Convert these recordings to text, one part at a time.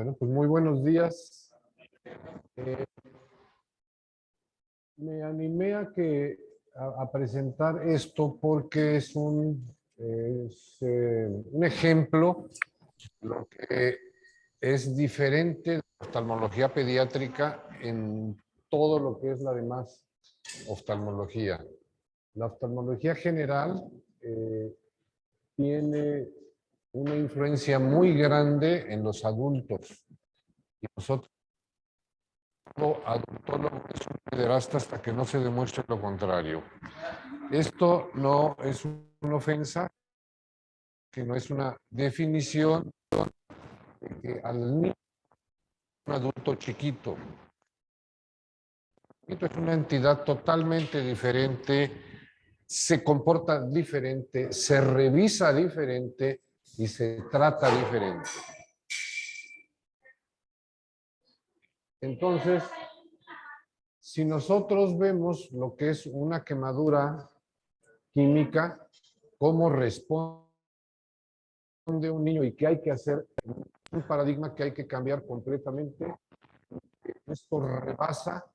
Bueno, pues muy buenos días. Me animé a presentar esto porque es un ejemplo de lo que es diferente de la oftalmología pediátrica en todo lo que es la demás oftalmología. La oftalmología general tiene una influencia muy grande en los adultos. Y nosotros, adultólogo, es un pederasta hasta que no se demuestre lo contrario. Esto no es una ofensa, sino es una definición de que al niño, un adulto chiquito, es una entidad totalmente diferente, se comporta diferente, se revisa diferente y se trata diferente. Entonces, si nosotros vemos lo que es una quemadura química, cómo responde un niño y qué hay que hacer, un paradigma que hay que cambiar completamente. Esto rebasa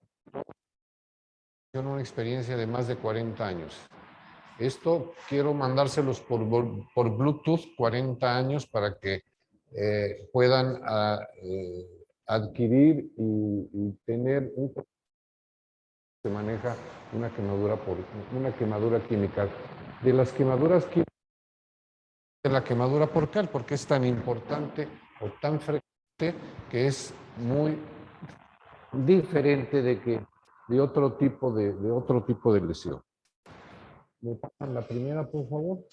una experiencia de más de 40 años. Esto quiero mandárselos por Bluetooth 40 años para que puedan adquirir y tener un se maneja una quemadura química. De las quemaduras químicas, de la quemadura por cal, porque es tan importante o tan frecuente que es muy diferente de otro tipo de lesión. ¿Me pasan la primera, por favor?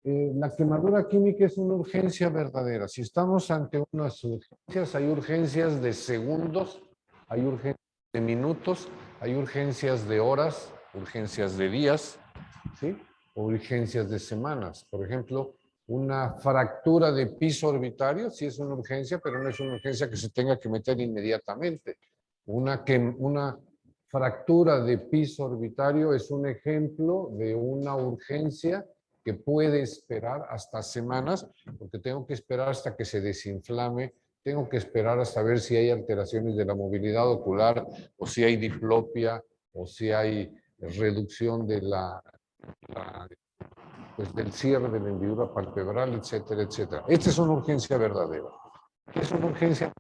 La quemadura química es una urgencia verdadera. Si estamos ante unas urgencias, hay urgencias de segundos, hay urgencias de minutos, hay urgencias de horas, urgencias de días, ¿sí? O urgencias de semanas. Por ejemplo, una fractura de piso orbitario, sí es una urgencia, pero no es una urgencia que se tenga que meter inmediatamente. Una fractura de piso orbitario es un ejemplo de una urgencia que puede esperar hasta semanas, porque tengo que esperar hasta que se desinflame, tengo que esperar hasta ver si hay alteraciones de la movilidad ocular, o si hay diplopia, o si hay reducción de pues del cierre de la hendidura palpebral, etcétera, etcétera. Esta es una urgencia verdadera. ¿Qué es una urgencia?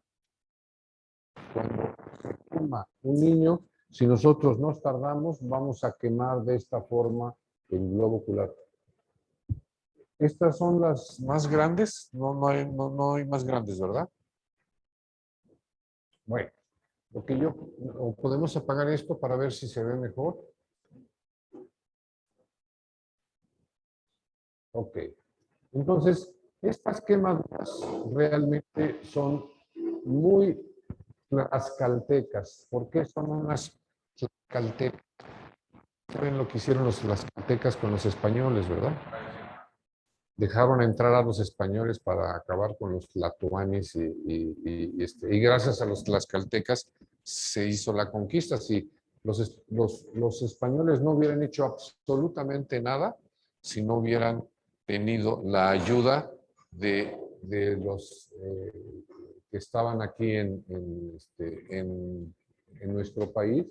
Cuando se quema un niño, si nosotros nos tardamos, vamos a quemar de esta forma el globo ocular. Estas son las más grandes, no hay más grandes, ¿verdad? Bueno, o podemos apagar esto para ver si se ve mejor. Ok. Entonces, estas quemaduras realmente son muy tlaxcaltecas. ¿Por qué son unas tlaxcaltecas? ¿Saben lo que hicieron los tlaxcaltecas con los españoles, verdad? Dejaron entrar a los españoles para acabar con los tlatoanes y gracias a los tlaxcaltecas se hizo la conquista. Si los españoles no hubieran hecho absolutamente nada, si no hubieran tenido la ayuda de los que estaban aquí en nuestro país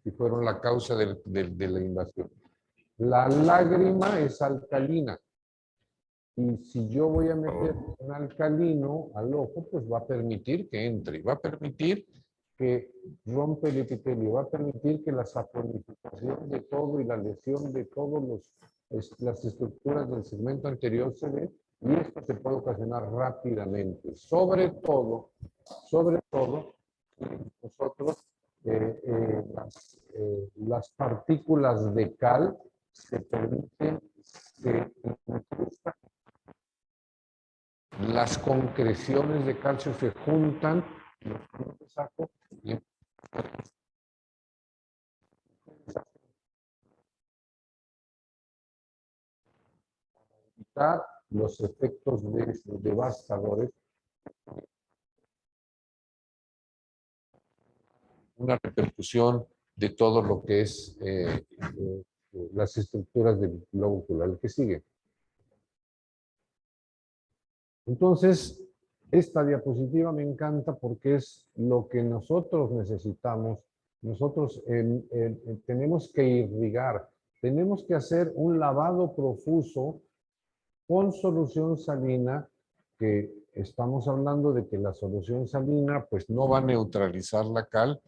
y fueron la causa de la invasión. La lágrima es alcalina. Y si yo voy a meter un alcalino al ojo, pues va a permitir que entre, va a permitir que rompe el epitelio, va a permitir que la saponificación de todo y la lesión de todas las estructuras del segmento anterior se dé, y esto se puede ocasionar rápidamente. Sobre todo, nosotros, las partículas de cal se permiten que las concreciones de calcio se juntan los saco y evitar los efectos devastadores. Una repercusión de todo lo que es las estructuras del globo ocular. El que sigue. Entonces, esta diapositiva me encanta porque es lo que nosotros necesitamos. Nosotros tenemos que irrigar, tenemos que hacer un lavado profuso con solución salina, que estamos hablando de que la solución salina pues no va a neutralizar la cal,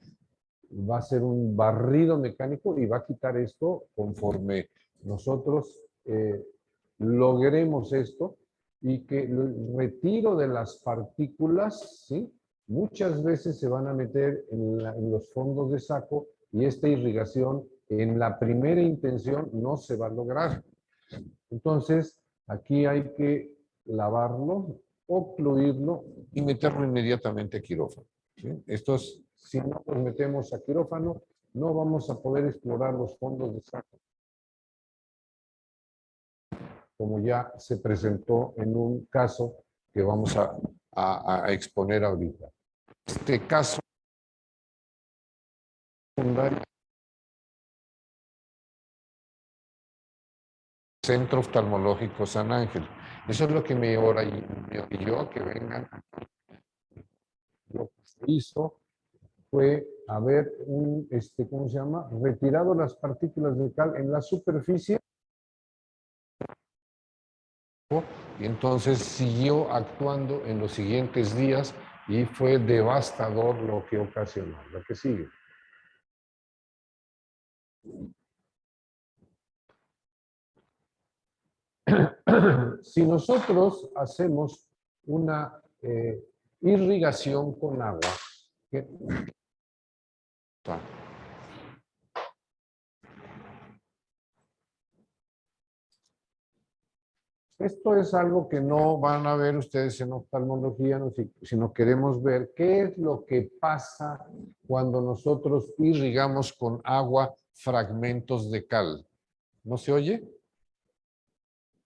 va a ser un barrido mecánico y va a quitar esto conforme nosotros logremos esto, y que el retiro de las partículas, ¿sí? Muchas veces se van a meter en los fondos de saco, y esta irrigación en la primera intención no se va a lograr. Entonces, aquí hay que lavarlo, ocluirlo y meterlo inmediatamente a quirófano, ¿sí? Esto es, si no nos metemos a quirófano, no vamos a poder explorar los fondos de saco, como ya se presentó en un caso que vamos a exponer ahorita. Este caso secundario, Centro Oftalmológico San Ángel. Eso es lo que me orilló a que vengan. Lo que se hizo fue haber ¿cómo se llama? Retirado las partículas de cal en la superficie, y entonces siguió actuando en los siguientes días y fue devastador lo que ocasionó. Lo que sigue. Si nosotros hacemos una irrigación con agua, esto es algo que no van a ver ustedes en oftalmología, sino queremos ver qué es lo que pasa cuando nosotros irrigamos con agua fragmentos de cal. ¿No se oye?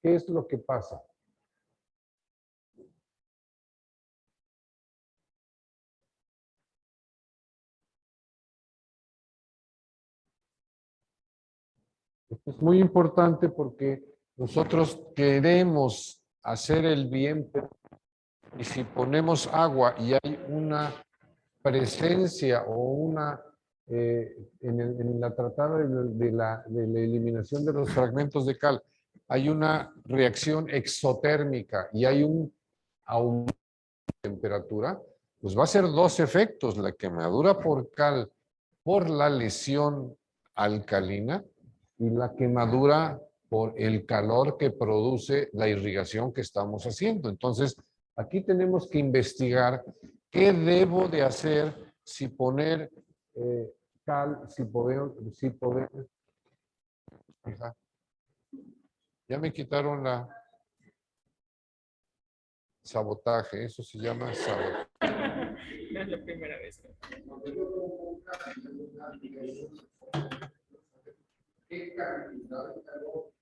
¿Qué es lo que pasa? Esto es muy importante porque nosotros queremos hacer el bien, y si ponemos agua y hay una presencia o una en la tratada de la eliminación de los fragmentos de cal, hay una reacción exotérmica y hay un aumento de temperatura, pues va a ser dos efectos: la quemadura por cal por la lesión alcalina y la quemadura por el calor que produce la irrigación que estamos haciendo. Entonces, aquí tenemos que investigar qué debo de hacer, si poner cal, si poder. Ya me quitaron la sabotaje, eso se llama sabotaje. No es la primera vez. ¿Qué cantidad de calor?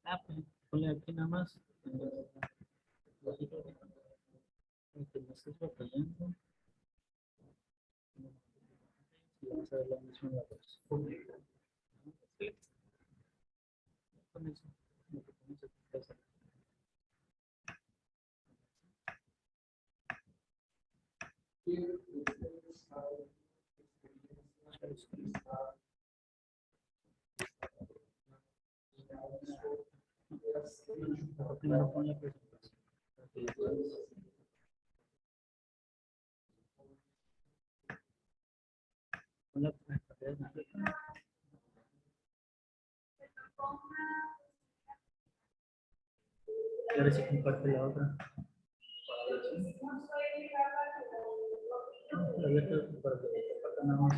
Ah, pues ponle aquí nada más. Que no estés batallando. Y vamos a ver la misma en la dos. Con eso, lo que pones aquí pasa. Primero pon la presentación. Pon la presentación. Y ahora sí comparte la otra. La abierta para que compartan nada más.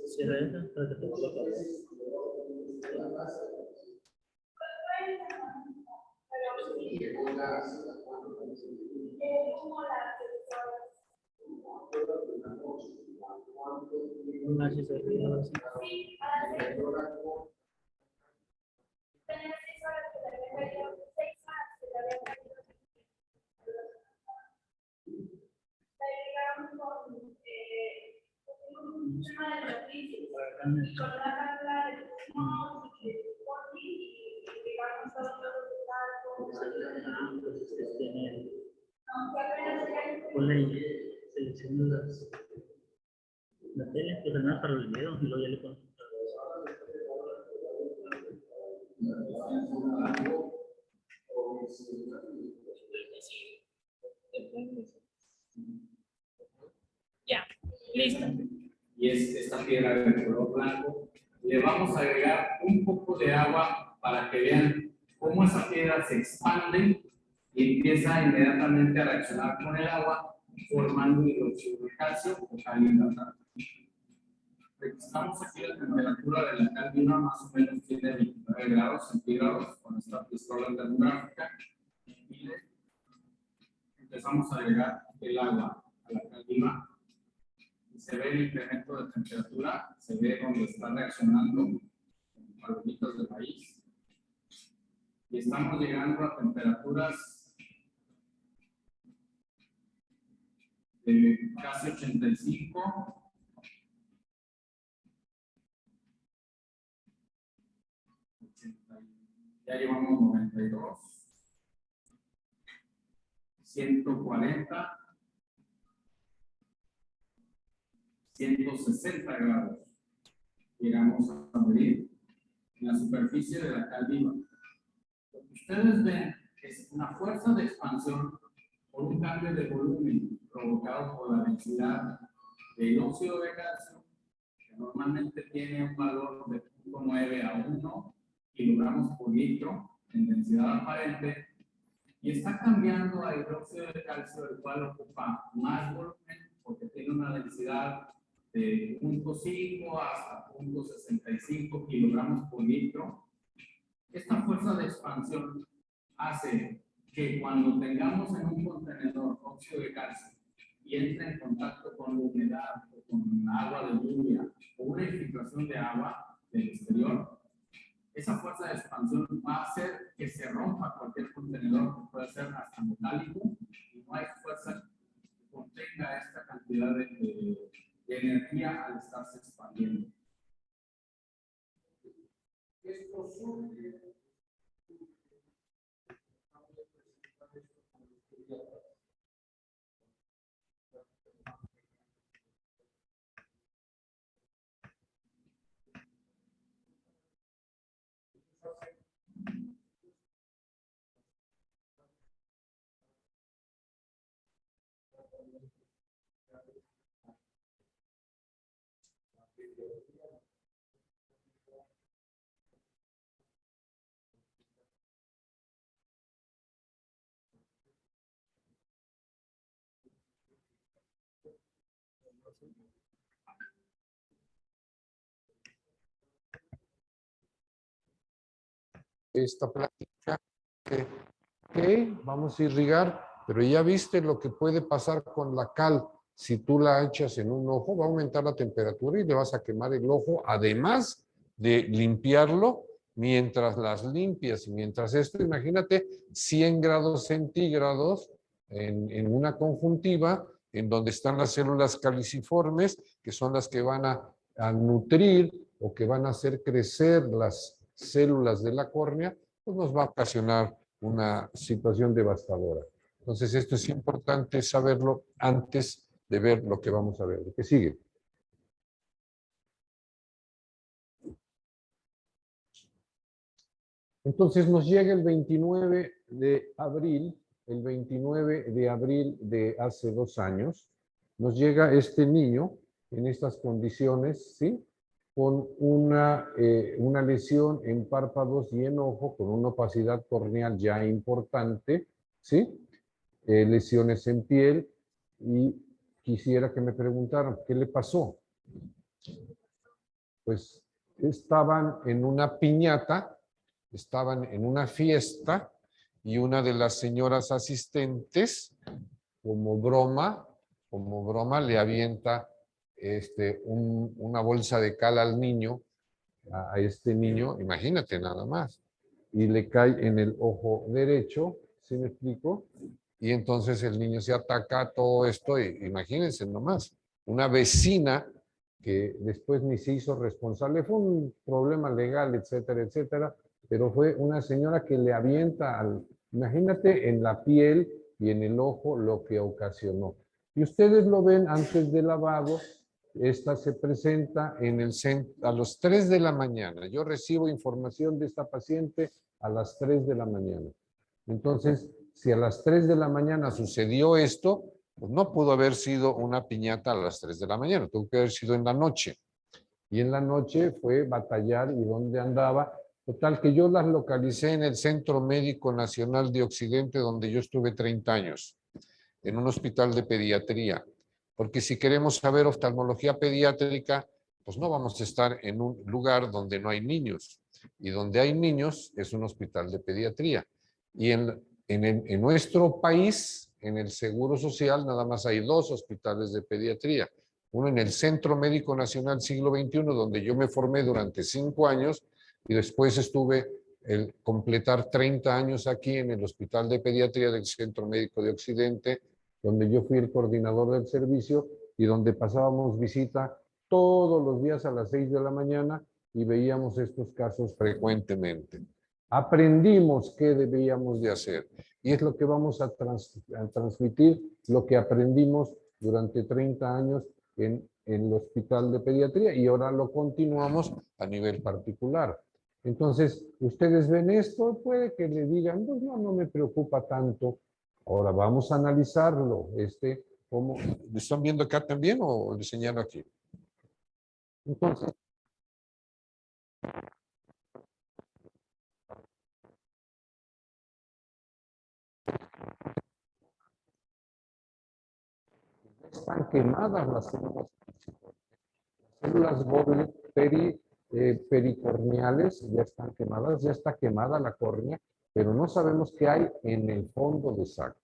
Cierra esa para que te vuelva a pasar. Una si se ríe, ahora sí. Ponle selecciona la tele, pues nada para el video y luego ya le pones. Ya, listo. Y es esta piedra de color blanco. Le vamos a agregar un poco de agua para que vean cómo esa piedra se expande y empieza inmediatamente a reaccionar con el agua, formando hidróxido de calcio o cal hidratado. Registramos aquí la temperatura de la cal viva, más o menos tiene 29 grados centígrados con esta pistola termográfica. Y empezamos a agregar el agua a la cal viva. Se ve el incremento de temperatura, se ve donde está reaccionando con palomitas de maíz. Y estamos llegando a temperaturas de casi 85. Ya llevamos 92. 140. 160 grados. Llegamos a medir en la superficie de la cal viva. Lo que ustedes ven es una fuerza de expansión por un cambio de volumen provocado por la densidad del óxido de calcio, que normalmente tiene un valor de 0.9 a 1 kilogramos por litro en densidad aparente, y está cambiando a hidróxido de calcio, el cual ocupa más volumen porque tiene una densidad de 0.5 hasta 0.65 kilogramos por litro. Esta fuerza de expansión hace que cuando tengamos en un contenedor óxido de calcio y entre en contacto con la humedad o con agua de lluvia o una infiltración de agua del exterior, esa fuerza de expansión va a hacer que se rompa cualquier contenedor, que puede ser hasta metálico, y no hay fuerza que contenga esta cantidad de energía al estarse expandiendo. Esto surge esta plática que vamos a irrigar, pero ya viste lo que puede pasar con la cal. Si tú la echas en un ojo, va a aumentar la temperatura y le vas a quemar el ojo, además de limpiarlo. Mientras las limpias y mientras esto, imagínate 100 grados centígrados en una conjuntiva en donde están las células caliciformes, que son las que van a nutrir o que van a hacer crecer las células de la córnea, pues nos va a ocasionar una situación devastadora. Entonces, esto es importante saberlo antes de ver lo que vamos a ver. ¿Qué sigue? Entonces nos llega el 29 de abril, el 29 de abril de hace 2 años, nos llega este niño en estas condiciones, ¿sí? Con una lesión en párpados y en ojo, con una opacidad corneal ya importante, ¿sí? Lesiones en piel, y quisiera que me preguntaran, ¿qué le pasó? Pues estaban en una piñata, estaban en una fiesta, y una de las señoras asistentes, como broma, le avienta una bolsa de cal al niño, a este niño, imagínate nada más, y le cae en el ojo derecho, ¿sí me explico? Y entonces el niño se ataca a todo esto, y imagínense nomás, una vecina que después ni se hizo responsable, fue un problema legal, etcétera, etcétera, pero fue una señora que le avienta, imagínate, en la piel y en el ojo lo que ocasionó. Y ustedes lo ven antes del lavado. Esta se presenta en el centro a las 3 de la mañana. Yo recibo información de esta paciente a las 3 de la mañana. Entonces, si a las 3 de la mañana sucedió esto, pues no pudo haber sido una piñata a las 3 de la mañana, tuvo que haber sido en la noche. Y en la noche fue batallar y dónde andaba. Total que yo las localicé en el Centro Médico Nacional de Occidente, donde yo estuve 30 años, en un hospital de pediatría. Porque si queremos saber oftalmología pediátrica, pues no vamos a estar en un lugar donde no hay niños. Y donde hay niños es un hospital de pediatría. Y en nuestro país, en el Seguro Social, nada más hay 2 hospitales de pediatría. Uno en el Centro Médico Nacional Siglo XXI, donde yo me formé durante 5 años, y después estuve el completar 30 años aquí en el Hospital de Pediatría del Centro Médico de Occidente, donde yo fui el coordinador del servicio y donde pasábamos visita todos los días a las 6 de la mañana y veíamos estos casos frecuentemente. Aprendimos qué debíamos de hacer, y es lo que vamos a transmitir, lo que aprendimos durante 30 años en el Hospital de Pediatría, y ahora lo continuamos a nivel particular. Entonces, ustedes ven esto, puede que le digan, pues no me preocupa tanto. Ahora vamos a analizarlo. ¿Cómo? ¿Lo están viendo acá también o le señalo aquí? Entonces, están quemadas las células Goblet pericorneales, ya están quemadas, ya está quemada la córnea, pero no sabemos qué hay en el fondo de saco.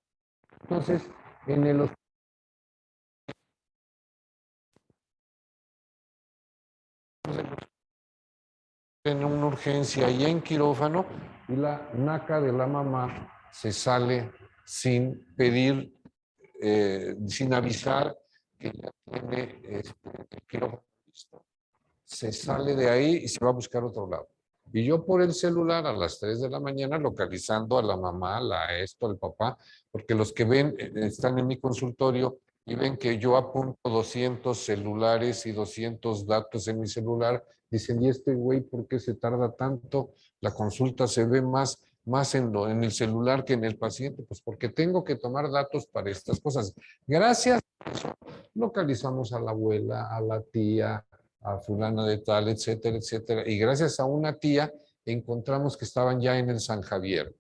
Entonces, en una urgencia y en quirófano, y la naca de la mamá se sale sin pedir, sin avisar que ya tiene el quirófano listo. Se sale de ahí y se va a buscar otro lado. Y yo por el celular a las 3 de la mañana localizando a la mamá, al papá, porque los que ven están en mi consultorio y ven que yo apunto 200 celulares y 200 datos en mi celular, dicen, ¿y este güey por qué se tarda tanto? La consulta se ve más en el celular que en el paciente, pues porque tengo que tomar datos para estas cosas. Gracias a eso localizamos a la abuela, a la tía, a fulana de tal, etcétera, etcétera. Y gracias a una tía encontramos que estaban ya en el San Javier.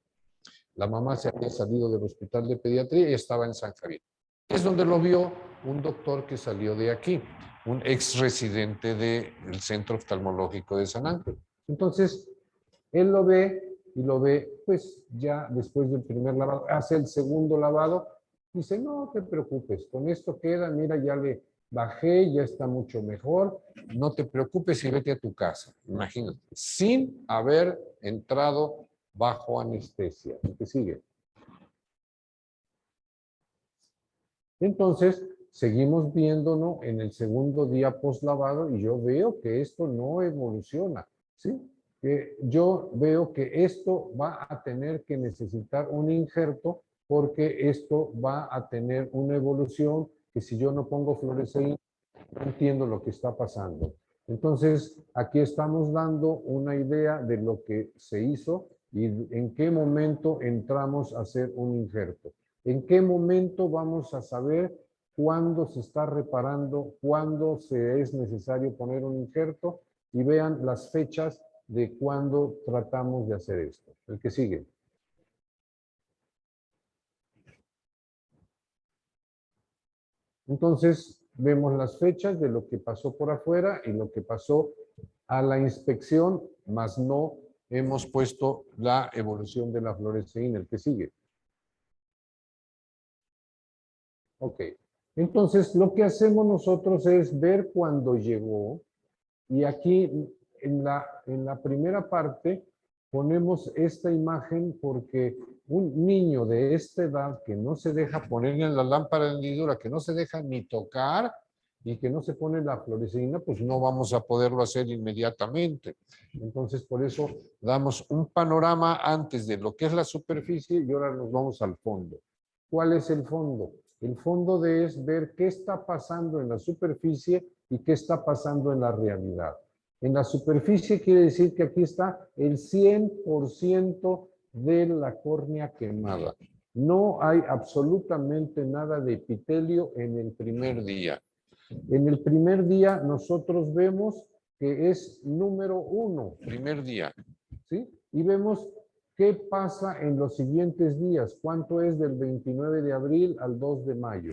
La mamá se había salido del hospital de pediatría y estaba en San Javier. Es donde lo vio un doctor que salió de aquí, un ex residente del Centro Oftalmológico de San Ángel. Entonces, él lo ve y lo ve, pues ya después del primer lavado, hace el segundo lavado, dice, no te preocupes, con esto queda, mira, ya le bajé, ya está mucho mejor, no te preocupes y vete a tu casa, imagínate, sin haber entrado bajo anestesia. ¿Qué sigue? Entonces, seguimos viéndonos en el segundo día post-lavado y yo veo que esto no evoluciona, ¿sí? Yo veo que esto va a tener que necesitar un injerto porque esto va a tener una evolución que si yo no pongo fluoresceína, no entiendo lo que está pasando. Entonces, aquí estamos dando una idea de lo que se hizo y en qué momento entramos a hacer un injerto. En qué momento vamos a saber cuándo se está reparando, cuándo se es necesario poner un injerto, y vean las fechas de cuándo tratamos de hacer esto. El que sigue. Entonces, vemos las fechas de lo que pasó por afuera y lo que pasó a la inspección, más no hemos puesto la evolución de la fluoresceína. El que sigue. Ok. Entonces, lo que hacemos nosotros es ver cuándo llegó, y aquí en la primera parte ponemos esta imagen porque un niño de esta edad que no se deja poner en la lámpara de hendidura, que no se deja ni tocar y que no se pone la fluoresceína, pues no vamos a poderlo hacer inmediatamente. Entonces, por eso damos un panorama antes de lo que es la superficie y ahora nos vamos al fondo. ¿Cuál es el fondo? El fondo es ver qué está pasando en la superficie y qué está pasando en la realidad. En la superficie quiere decir que aquí está el 100% de la córnea quemada. No hay absolutamente nada de epitelio en el primer día. En el primer día nosotros vemos que es número 1, primer día, ¿sí? Y vemos qué pasa en los siguientes días, cuánto es del 29 de abril al 2 de mayo.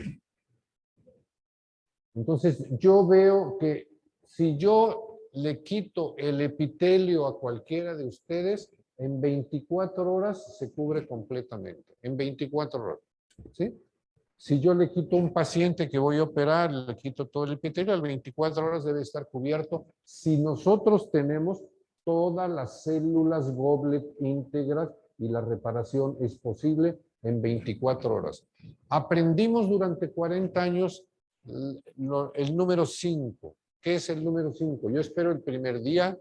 Entonces, yo veo que si yo le quito el epitelio a cualquiera de ustedes, en 24 horas se cubre completamente. En 24 horas. ¿Sí? Si yo le quito a un paciente que voy a operar, le quito todo el epitelio, a 24 horas debe estar cubierto. Si nosotros tenemos todas las células goblet íntegras y la reparación es posible en 24 horas. Aprendimos durante 40 años el número 5. ¿Qué es el número 5? Yo espero el primer día,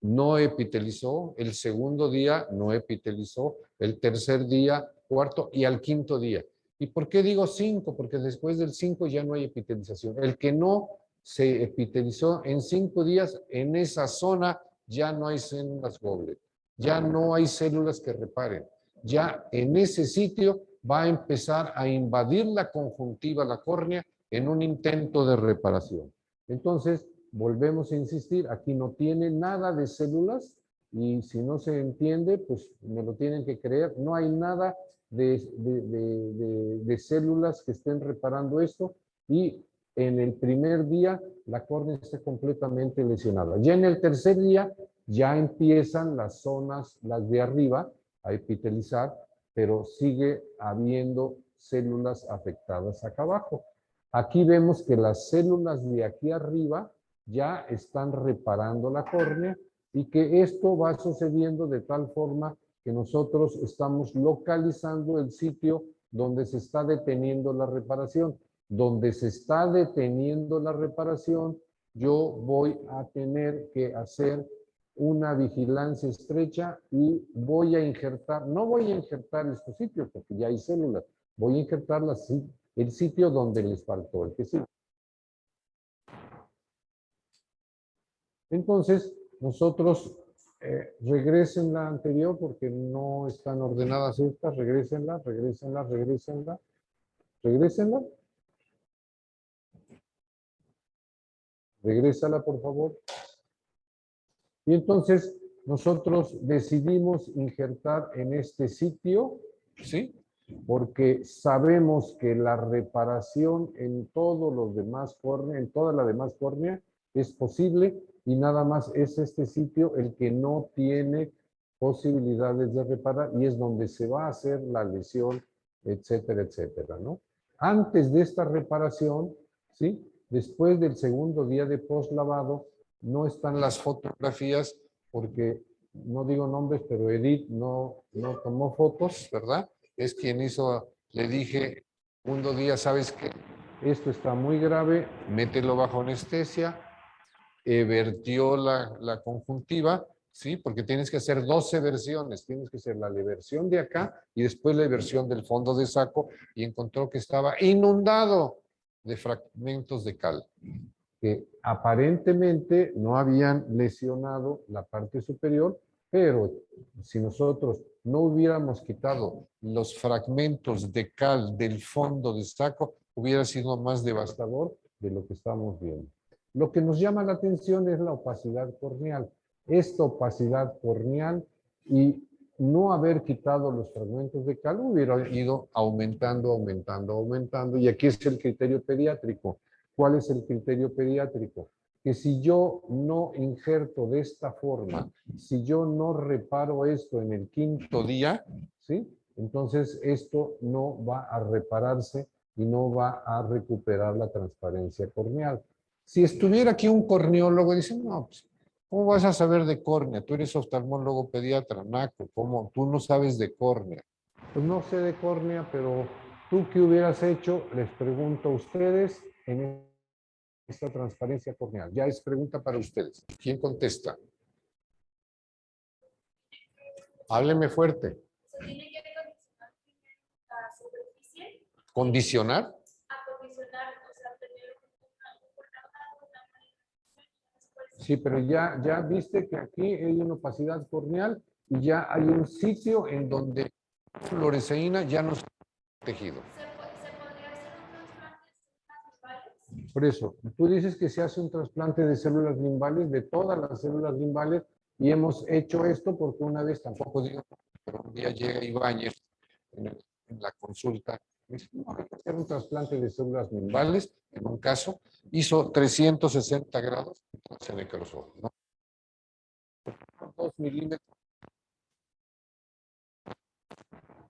no epitelizó, el segundo día no epitelizó, el tercer día, cuarto y al quinto día. ¿Y por qué digo 5? Porque después del 5 ya no hay epitelización. El que no se epitelizó en 5 días, en esa zona ya no hay células goblet, ya no hay células que reparen. Ya en ese sitio va a empezar a invadir la conjuntiva, la córnea, en un intento de reparación. Entonces, volvemos a insistir, aquí no tiene nada de células y si no se entiende, pues me lo tienen que creer. No hay nada de células que estén reparando esto y en el primer día la córnea está completamente lesionada. Ya en el tercer día ya empiezan las zonas, las de arriba, a epitelizar, pero sigue habiendo células afectadas acá abajo. Aquí vemos que las células de aquí arriba ya están reparando la córnea y que esto va sucediendo de tal forma que nosotros estamos localizando el sitio donde se está deteniendo la reparación. Donde se está deteniendo la reparación, yo voy a tener que hacer una vigilancia estrecha y voy a injertar, no voy a injertar estos sitios porque ya hay células, voy a injertar el sitio donde les faltó el que sí. Entonces, nosotros regresen la anterior porque no están ordenadas estas, regrésenla, regrésenla, regrésenla, regrésenla. Regrésala, por favor. Y entonces nosotros decidimos injertar en este sitio, ¿sí? Porque sabemos que la reparación en todos los demás córneas, en toda la demás córnea, es posible y nada más es este sitio el que no tiene posibilidades de reparar y es donde se va a hacer la lesión, etcétera, etcétera, ¿no? Antes de esta reparación, ¿sí? Después del segundo día de postlavado, no están las fotografías porque, no digo nombres, pero Edith no tomó fotos, ¿verdad? Es quien hizo, le dije, segundo día, ¿sabes qué? Esto está muy grave, mételo bajo anestesia, vertió la conjuntiva, ¿sí? Porque tienes que hacer 12 versiones, tienes que hacer la versión de acá y después la versión del fondo de saco y encontró que estaba inundado de fragmentos de cal que aparentemente no habían lesionado la parte superior, pero si nosotros no hubiéramos quitado los fragmentos de cal del fondo de saco, hubiera sido más devastador de lo que estamos viendo. Lo que nos llama la atención es la opacidad corneal. Esta opacidad corneal y no haber quitado los fragmentos de cal hubiera ido aumentando, aumentando, aumentando. Y aquí es el criterio pediátrico. ¿Cuál es el criterio pediátrico? Que si yo no injerto de esta forma, si yo no reparo esto en el 5º día, ¿sí? Entonces esto no va a repararse y no va a recuperar la transparencia corneal. Si estuviera aquí un corneólogo, dice, no, pues, ¿cómo vas a saber de córnea? Tú eres oftalmólogo pediatra, naco, ¿cómo? Tú no sabes de córnea. Pues no sé de córnea, pero ¿tú qué hubieras hecho? Les pregunto a ustedes en esta transparencia corneal. Ya es pregunta para ustedes. ¿Quién contesta? Hábleme fuerte. ¿Se tiene que acondicionar la superficie? ¿Condicionar? Acondicionar, o sea, tener una Sí, pero ya viste que aquí hay una opacidad corneal y ya hay un sitio en donde fluoresceína ya no está protegido. ¿Se podría hacer un trasplante de células limbales? Por eso, tú dices que se hace un trasplante de células limbales, de todas las células limbales, y hemos hecho esto porque una vez, tampoco digo, pero un día llega Ibáñez en la consulta, y dice, no, hay que hacer un trasplante de células limbales, en un caso, hizo 360 grados, y se necrosó, ¿no? 2 milímetros,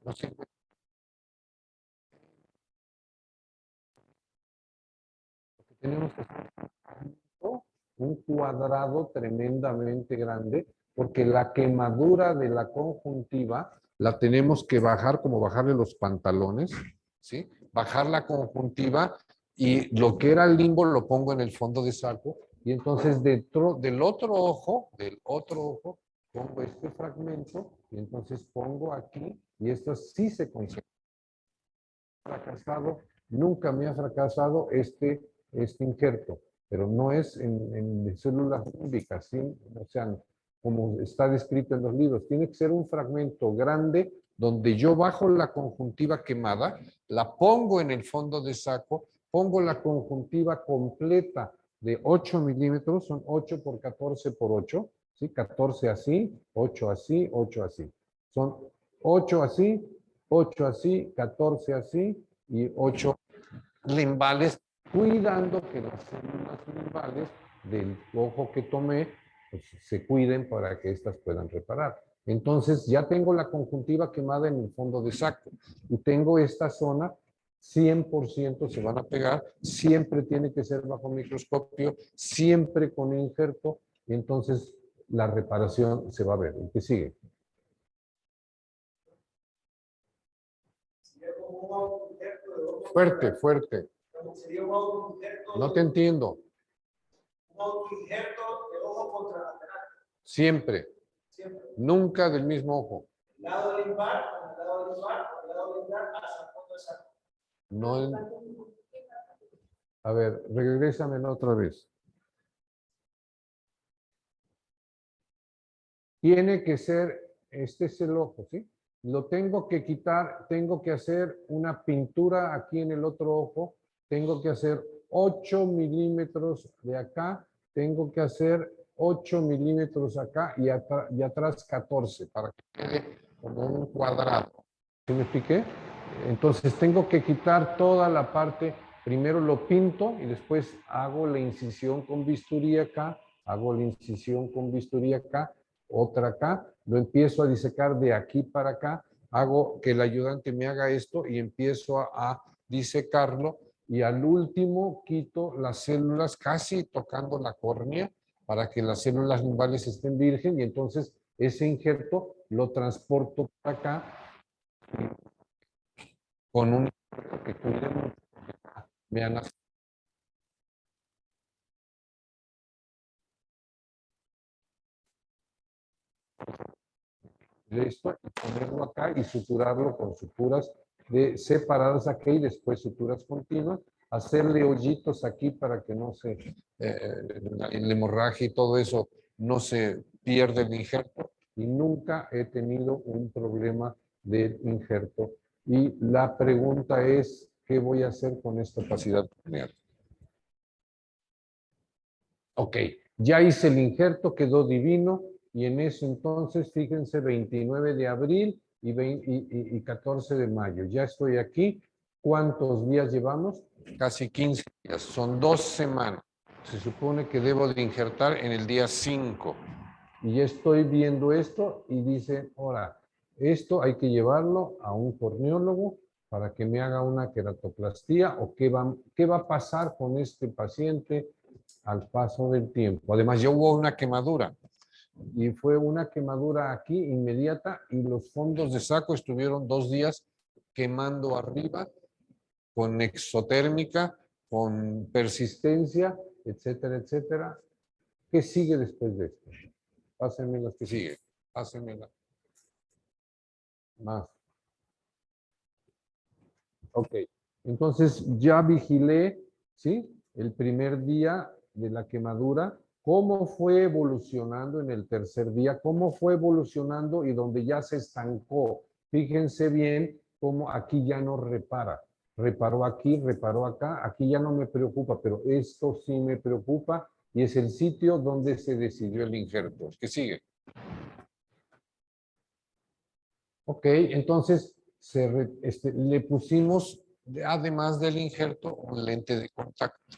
no sirve. Tenemos que hacer un cuadrado tremendamente grande, porque la quemadura de la conjuntiva la tenemos que bajar, como bajarle los pantalones, ¿sí? Bajar la conjuntiva y lo que era el limbo lo pongo en el fondo de saco y entonces dentro del otro ojo, pongo este fragmento y entonces pongo aquí y esto sí se conserva. Fracasado, nunca me ha fracasado este injerto, pero no es en células límbicas, ¿sí? O sea, como está descrito en los libros, tiene que ser un fragmento grande donde yo bajo la conjuntiva quemada, la pongo en el fondo de saco, pongo la conjuntiva completa de 8 milímetros, son 8 por 14 por 8, ¿sí? 14 así, 8 así, 8 así. Son 8 así, 8 así, 14 así y 8 limbales, cuidando que las células limbales del ojo que tomé pues, se cuiden para que éstas puedan reparar. Entonces ya tengo la conjuntiva quemada en el fondo de saco y tengo esta zona 100% se van a pegar, siempre tiene que ser bajo microscopio, siempre con injerto, y entonces la reparación se va a ver. ¿El que sigue? Fuerte, fuerte. Sería un autoinjerto. No te entiendo. Un autoinjerto de ojo contralateral. Siempre. Siempre. Nunca del mismo ojo. El lado limbar, con el lado limbar, con el lado limbar, hasta el fondo de saco. No. A ver, regrésamelo otra vez. Tiene que ser, este es el ojo, ¿sí? Lo tengo que quitar, tengo que hacer una pintura aquí en el otro ojo, tengo que hacer 8 milímetros de acá, tengo que hacer 8 milímetros acá y atrás 14 para que quede como un cuadrado. ¿Sí me expliqué? Entonces tengo que quitar toda la parte, primero lo pinto y después hago la incisión con bisturí acá, hago la incisión con bisturí acá, otra acá, lo empiezo a disecar de aquí para acá, hago que el ayudante me haga esto y empiezo a disecarlo y al último quito las células casi tocando la córnea para que las células limbales estén virgen y entonces ese injerto lo transporto para acá con un que cuide mucho. Vean las de esto y ponerlo acá y suturarlo con suturas de separadas aquí y después suturas continuas hacerle hoyitos aquí para que no se, el hemorragia y todo eso no se pierda el injerto, y nunca he tenido un problema del injerto. Y la pregunta es, ¿qué voy a hacer con esta opacidad corneal? Ok, ya hice el injerto, quedó divino, y en eso entonces, fíjense, 29 de abril y 14 de mayo. Ya estoy aquí. ¿Cuántos días llevamos? Casi 15 días. Son 2 semanas. Se supone que debo de injertar en el día 5. Y ya estoy viendo esto y dice, ahora, esto hay que llevarlo a un corneólogo para que me haga una queratoplastía, o qué va a pasar con este paciente al paso del tiempo. Además, ya hubo una quemadura, y fue una quemadura aquí inmediata, y los fondos de saco estuvieron 2 días quemando arriba, con exotérmica, con persistencia, etcétera, etcétera. ¿Qué sigue después de esto? Pásenme las que sigue. Pásenmela. Más. Ok. Entonces ya vigilé, ¿sí? El primer día de la quemadura, cómo fue evolucionando en el tercer día, cómo fue evolucionando y donde ya se estancó. Fíjense bien cómo aquí ya no repara. Reparó aquí, reparó acá, aquí ya no me preocupa, pero esto sí me preocupa, y es el sitio donde se decidió el injerto. ¿Qué sigue? Ok, entonces le pusimos, además del injerto, un lente de contacto.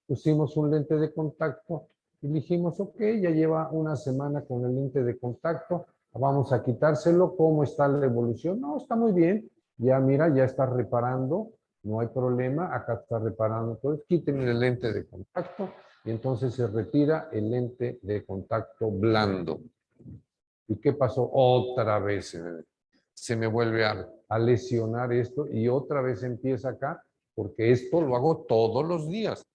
Pusimos un lente de contacto y dijimos, ok, ya lleva una semana con el lente de contacto, vamos a quitárselo. ¿Cómo está la evolución? No, está muy bien. Ya mira, ya está reparando, no hay problema, acá está reparando. Entonces, quítenle el lente de contacto, y entonces se retira el lente de contacto blando. ¿Y qué pasó? Otra vez se me vuelve a lesionar esto, y otra vez empieza acá, porque esto lo hago todos los días.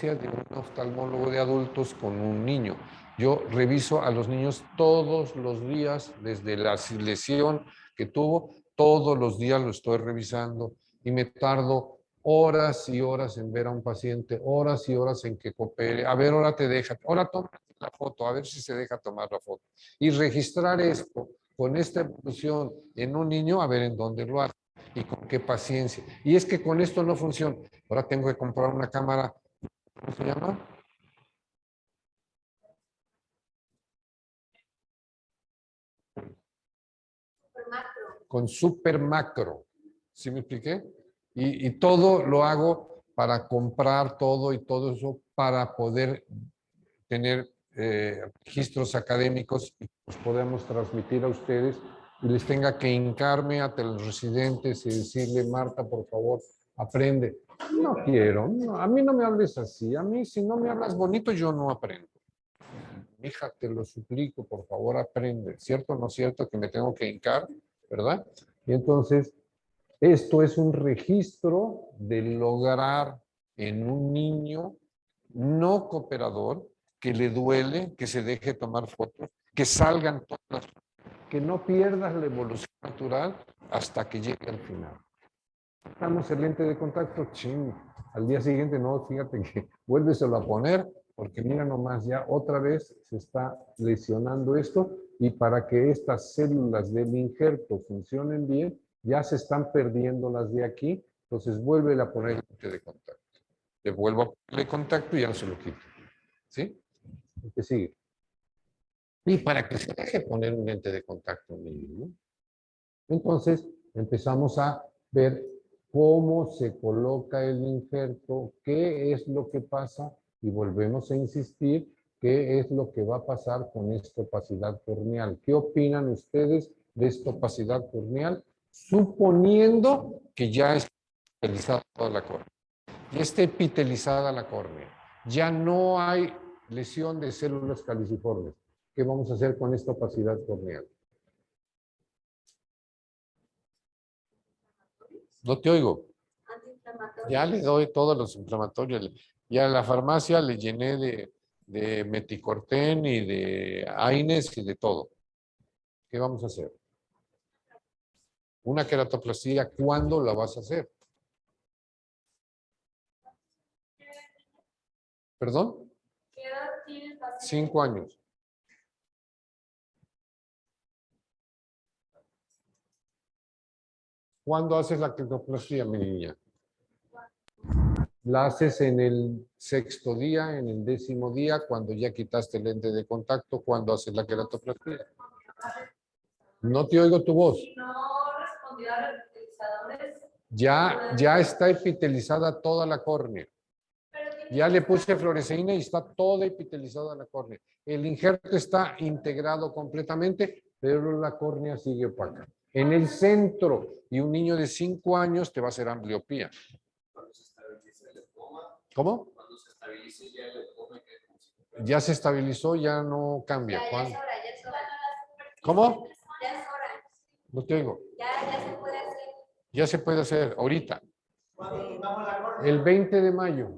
De un oftalmólogo de adultos con un niño. Yo reviso a los niños todos los días, desde la lesión que tuvo, todos los días lo estoy revisando, y me tardo horas y horas en ver a un paciente, horas y horas en que coopere. A ver, ahora te deja, ahora toma la foto, a ver si se deja tomar la foto. Y registrar esto con esta evolución en un niño, a ver en dónde lo hace y con qué paciencia. Y es que con esto no funciona. Ahora tengo que comprar una cámara. ¿Cómo se llama? Con super macro. ¿Sí me expliqué? Y todo lo hago para comprar todo y todo eso para poder tener registros académicos, y los podemos transmitir a ustedes, y les tenga que hincarme a los residentes y decirle, Marta, por favor, aprende. No quiero, no, a mí no me hables así. A mí, si no me hablas bonito, yo no aprendo. Hija, te lo suplico, por favor, aprende. ¿Cierto o no es cierto que me tengo que hincar? ¿Verdad? Y entonces, esto es un registro de lograr en un niño no cooperador, que le duele, que se deje tomar fotos, que salgan todas, que no pierdas la evolución natural hasta que llegue al final. Damos el lente de contacto, ching. Al día siguiente, no, fíjate que vuélveselo a poner, porque mira nomás, ya otra vez se está lesionando esto, y para que estas células del injerto funcionen bien, ya se están perdiendo las de aquí, entonces vuelve a poner el lente de contacto. Le vuelvo a ponerle contacto y ya no se lo quito. ¿Sí? ¿Qué sigue? Y para que se deje poner un lente de contacto mínimo, entonces empezamos a ver cómo se coloca el injerto, qué es lo que pasa, y volvemos a insistir, qué es lo que va a pasar con esta opacidad corneal. ¿Qué opinan ustedes de esta opacidad corneal, suponiendo que ya está epitelizada toda la córnea? Ya está epitelizada la córnea. Ya no hay lesión de células caliciformes. ¿Qué vamos a hacer con esta opacidad corneal? No te oigo. Ya le doy todos los inflamatorios. Ya a la farmacia le llené de meticorten y de AINES y de todo. ¿Qué vamos a hacer? Una queratoplastia, ¿cuándo la vas a hacer? ¿Perdón? ¿Qué edad tiene el paciente? 5 años. ¿Cuándo haces la quetoplastía, mi niña? La haces en el 6º día, en el 10º día, cuando ya quitaste el lente de contacto, cuando haces la quetoplastía. No te oigo tu voz. Si no respondió a los utilizadores, Ya está epitelizada toda la córnea. Ya le puse fluoresceína y está toda epitelizada la córnea. El injerto está integrado completamente, pero la córnea sigue opaca. En el centro, y un niño de 5 años te va a hacer ambliopía. ¿Cómo? Cuando se estabilice ya el linfoma queda como si fuera- Ya se estabilizó, ya no cambia. ya es ¿Cuándo? hora, ya es hora. ¿Cómo? Ya es hora. No te oigo. Ya se puede hacer. Ya se puede hacer ahorita. Cuando tengamos la córnea. El 20 de mayo.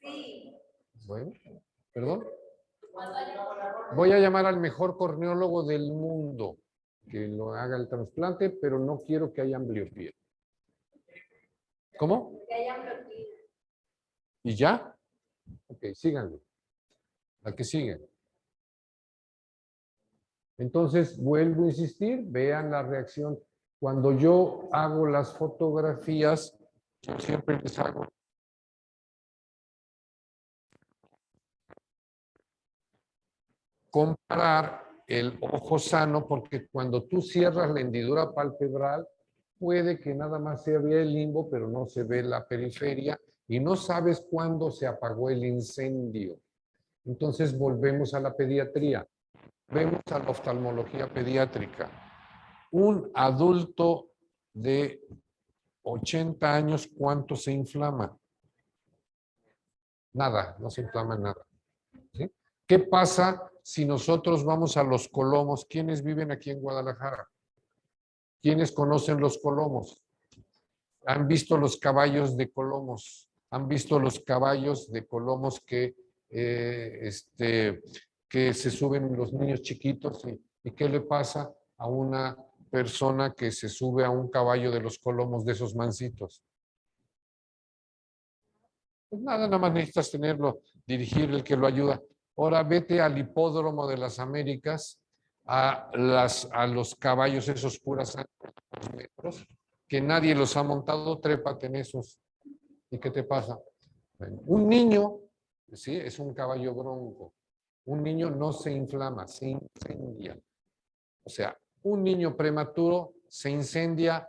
Sí. Bueno, perdón. Cuando tengamos la córnea. Voy a llamar al mejor corneólogo del mundo que lo haga el trasplante, pero no quiero que haya ambliopía. ¿Cómo? Que haya bloqueo. ¿Y ya? Ok, síganlo. La que sigue. Entonces, vuelvo a insistir, vean la reacción. Cuando yo hago las fotografías, yo siempre les hago comparar el ojo sano, porque cuando tú cierras la hendidura palpebral, puede que nada más se vea el limbo, pero no se ve la periferia y no sabes cuándo se apagó el incendio. Entonces volvemos a la pediatría, vemos a la oftalmología pediátrica. Un adulto de 80 años, ¿cuánto se inflama? Nada, no se inflama nada. ¿Sí? ¿Qué pasa si nosotros vamos a los colomos? ¿Quiénes viven aquí en Guadalajara? ¿Quiénes conocen los colomos? ¿Han visto los caballos de colomos? ¿Han visto los caballos de colomos que se suben los niños chiquitos? ¿Y qué le pasa a una persona que se sube a un caballo de los colomos de esos mansitos? Pues nada más necesitas tenerlo, dirigir el que lo ayuda. Ahora vete al hipódromo de las Américas, a los caballos esos puras metros, que nadie los ha montado, trépate en esos. ¿Y qué te pasa? Bueno, un niño, ¿sí? Es un caballo bronco. Un niño no se inflama, se incendia. O sea, un niño prematuro se incendia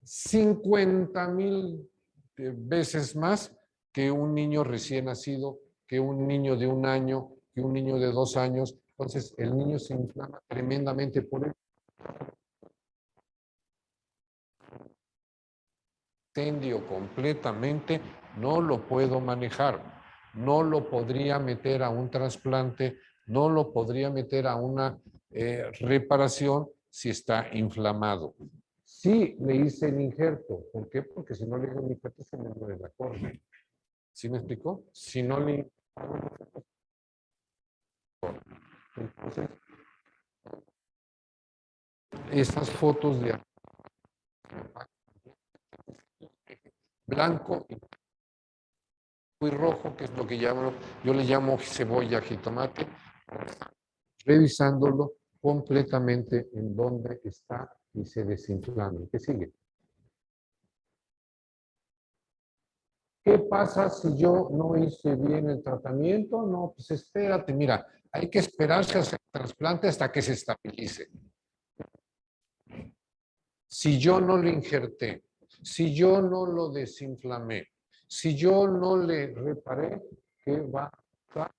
50,000 veces más que un niño recién nacido, que un niño de 1 año, que un niño de 2 años. Entonces, el niño se inflama tremendamente por el incendio completamente, no lo puedo manejar. No lo podría meter a un trasplante, no lo podría meter a una reparación si está inflamado. Sí le hice el injerto. ¿Por qué? Porque si no le hago el injerto se me muere la córnea. ¿Sí me explicó? Si no le... Entonces, esas fotos de blanco y rojo, que es lo que yo le llamo cebolla, jitomate, revisándolo completamente en dónde está y se desinflama. ¿Qué sigue? ¿Qué pasa si yo no hice bien el tratamiento? No, pues espérate, mira, hay que esperarse a hacer el trasplante hasta que se estabilice. Si yo no le injerté, si yo no lo desinflamé, si yo no le reparé, ¿qué va a pasar?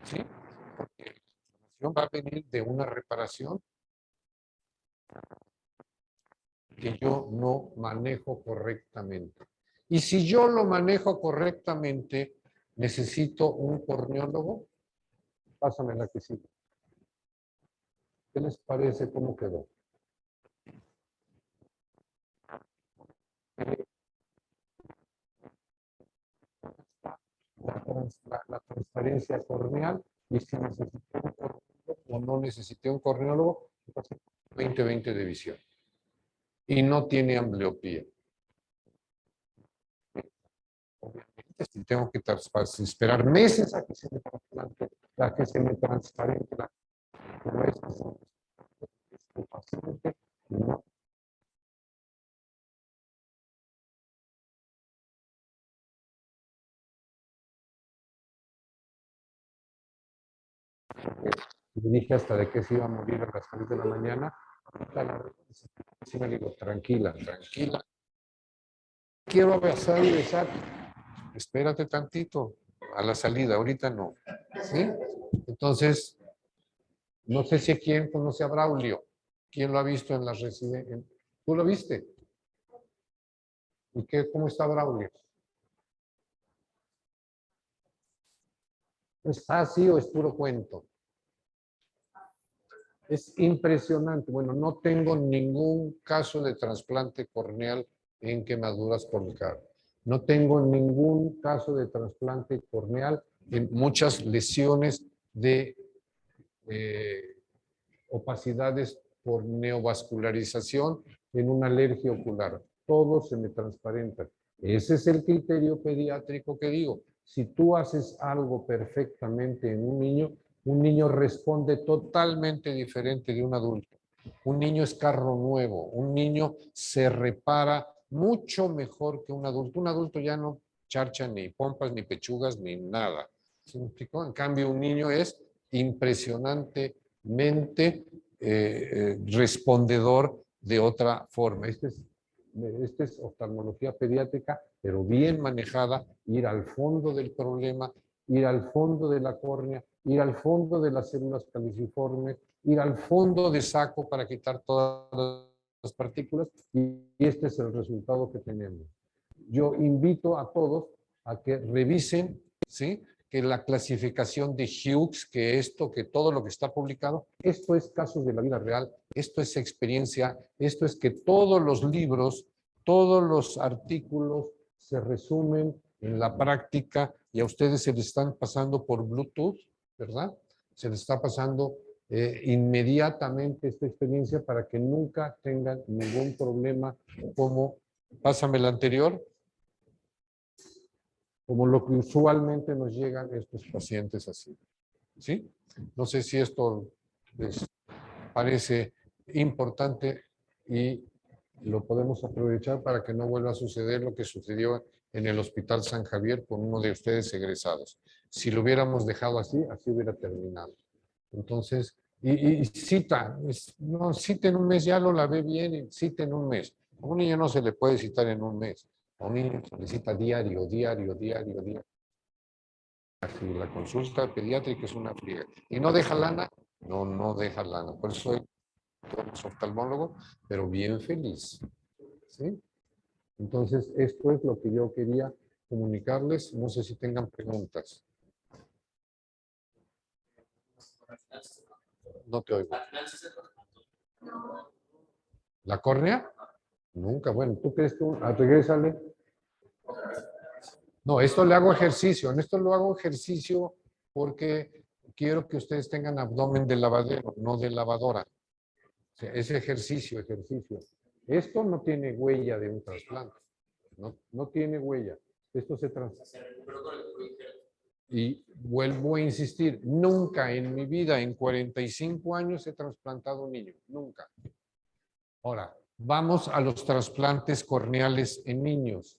¿Sí? Porque la inflamación va a venir de una reparación que yo no manejo correctamente. Y si yo lo manejo correctamente, necesito un corneólogo. Pásame la que sigue. ¿Qué les parece cómo quedó? La transparencia corneal y si necesité un corneólogo o no necesité un corneólogo, 20/20 de visión. Y no tiene ambliopía. Si tengo que esperar meses a que se me trasplante, a que se me transparente la cabeza, el paciente, no. Le dije hasta de que se iba a morir a las 3 de la mañana. Sí me digo, tranquila, tranquila. Quiero abrazar y besar. Espérate tantito a la salida, ahorita no. ¿Sí? Entonces, no sé si quién conoce a Braulio. ¿Quién lo ha visto en las residencias? ¿Tú lo viste? ¿Y cómo está Braulio? ¿Está así o es puro cuento? Es impresionante. Bueno, no tengo ningún caso de trasplante corneal en quemaduras por el CAR. No tengo ningún caso de trasplante corneal en muchas lesiones de opacidades por neovascularización en una alergia ocular. Todo se me transparenta. Ese es el criterio pediátrico que digo. Si tú haces algo perfectamente en un niño responde totalmente diferente de un adulto. Un niño es carro nuevo, un niño se repara mucho mejor que un adulto. Un adulto ya no charcha ni pompas, ni pechugas, ni nada. ¿Sí me explicó? En cambio, un niño es impresionantemente respondedor de otra forma. Este es oftalmología pediátrica, pero bien manejada, ir al fondo del problema, ir al fondo de la córnea, ir al fondo de las células caliciformes, ir al fondo de saco para quitar todas las partículas, y este es el resultado que tenemos. Yo invito a todos a que revisen, ¿sí?, que la clasificación de Hughes, que esto, que todo lo que está publicado, esto es casos de la vida real, esto es experiencia, esto es que todos los libros, todos los artículos se resumen en la práctica y a ustedes se les están pasando por Bluetooth, ¿verdad? Se les está pasando inmediatamente esta experiencia para que nunca tengan ningún problema como, pásame el anterior, como lo que usualmente nos llegan estos pacientes así. ¿Sí? No sé si esto les parece importante y lo podemos aprovechar para que no vuelva a suceder lo que sucedió en el Hospital San Javier con uno de ustedes egresados. Si lo hubiéramos dejado así, así hubiera terminado. Entonces, y cita, no, cita en un mes, ya lo lavé bien, y cita en un mes. A un niño no se le puede citar en un mes. A un niño se le cita diario. Si la consulta pediátrica es una friega. ¿Y no deja lana? No, no deja lana. Por eso soy oftalmólogo, pero bien feliz. ¿Sí? Entonces, esto es lo que yo quería comunicarles. No sé si tengan preguntas. No te oigo. ¿La córnea? Nunca. Bueno, ¿tú crees que regrésale? No, esto le hago ejercicio. En esto lo hago ejercicio porque quiero que ustedes tengan abdomen de lavadero, no de lavadora. O sea, es ejercicio. Esto no tiene huella de un trasplante. No tiene huella. Esto se trasplanta. Y vuelvo a insistir, nunca en mi vida, en 45 años, he trasplantado un niño. Nunca. Ahora, vamos a los trasplantes corneales en niños.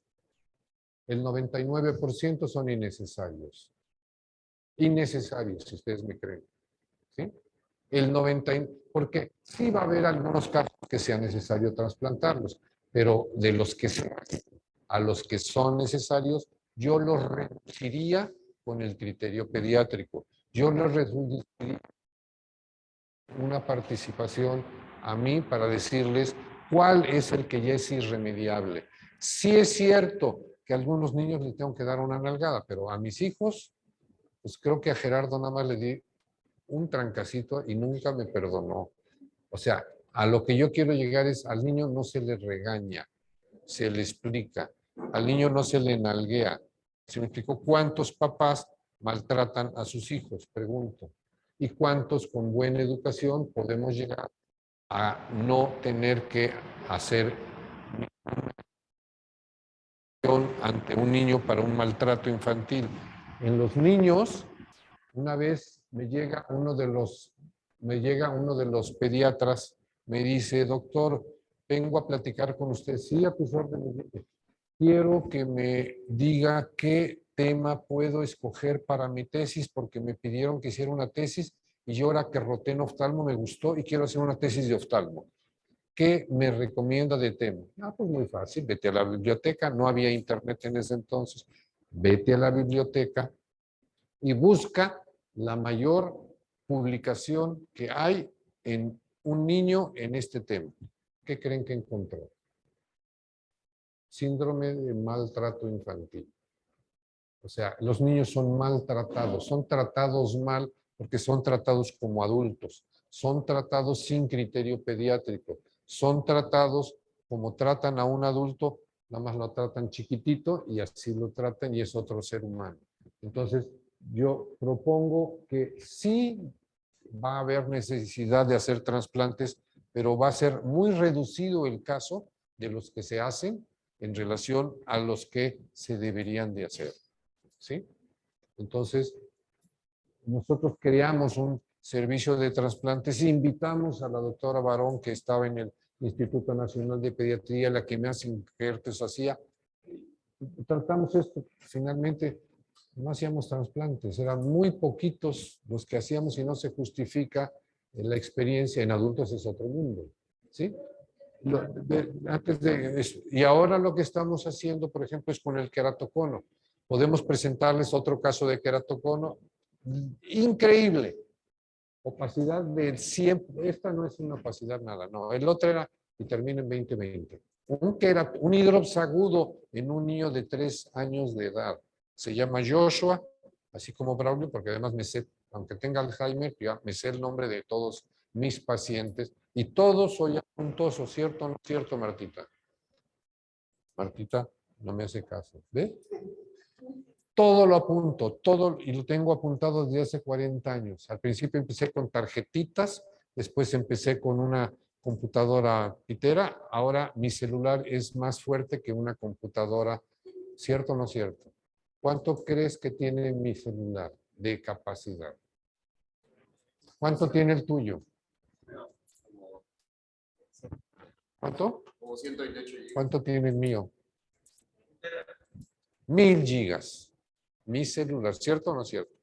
El 99% son innecesarios. Innecesarios, si ustedes me creen. ¿Sí? Porque sí va a haber algunos casos que sea necesario trasplantarlos, pero de los que a los que son necesarios, yo los reduciría con el criterio pediátrico. Yo les reduciría una participación a mí para decirles cuál es el que ya es irremediable. Sí es cierto que a algunos niños les tengo que dar una nalgada, pero a mis hijos, pues creo que a Gerardo nada más le di un trancacito y nunca me perdonó. O sea, a lo que yo quiero llegar es, al niño no se le regaña, se le explica, al niño no se le nalguea. ¿Se me explicó cuántos papás maltratan a sus hijos? Pregunto. ¿Y cuántos con buena educación podemos llegar a no tener que hacer ante un niño para un maltrato infantil. En los niños, una vez me llega uno de los pediatras, me dice, doctor, vengo a platicar con usted. Sí, a tus órdenes. Quiero que me diga qué tema puedo escoger para mi tesis, porque me pidieron que hiciera una tesis y yo ahora que roté en oftalmo me gustó y quiero hacer una tesis de oftalmo. ¿Qué me recomienda de tema? Pues muy fácil, vete a la biblioteca, no había internet en ese entonces, vete a la biblioteca y busca la mayor publicación que hay en un niño en este tema. ¿Qué creen que encontró? Síndrome de maltrato infantil. O sea, los niños son maltratados, son tratados mal porque son tratados como adultos, son tratados sin criterio pediátrico, son tratados como tratan a un adulto, nada más lo tratan chiquitito y así lo tratan y es otro ser humano. Entonces, yo propongo que sí va a haber necesidad de hacer trasplantes, pero va a ser muy reducido el caso de los que se hacen en relación a los que se deberían de hacer. ¿Sí? Entonces, nosotros creamos un servicio de trasplantes e invitamos a la doctora Barón, que estaba en el Instituto Nacional de Pediatría, la que más injertos hacía. Tratamos esto, finalmente no hacíamos trasplantes, eran muy poquitos los que hacíamos y no se justifica la experiencia. En adultos es otro mundo, ¿sí? Y ahora lo que estamos haciendo, por ejemplo, es con el queratocono. Podemos presentarles otro caso de queratocono increíble. Opacidad del 100. Esta no es una opacidad nada, no. El otro era, y termina en 2020. Un hidrops agudo en un niño de 3 años de edad. Se llama Joshua, así como Braulio, porque además me sé, aunque tenga Alzheimer, ya me sé el nombre de todos mis pacientes. Y todos soy apuntoso, ¿cierto o no cierto, Martita? Martita no me hace caso. ¿Ve? Todo lo apunto, todo, y lo tengo apuntado desde hace 40 años. Al principio empecé con tarjetitas, después empecé con una computadora pitera, ahora mi celular es más fuerte que una computadora. ¿Cierto o no cierto? ¿Cuánto crees que tiene mi celular de capacidad? ¿Cuánto tiene el tuyo? ¿Cuánto? Como 128 gigas. ¿Cuánto tiene el mío? 1000 gigas. Mi celular, ¿cierto o no cierto?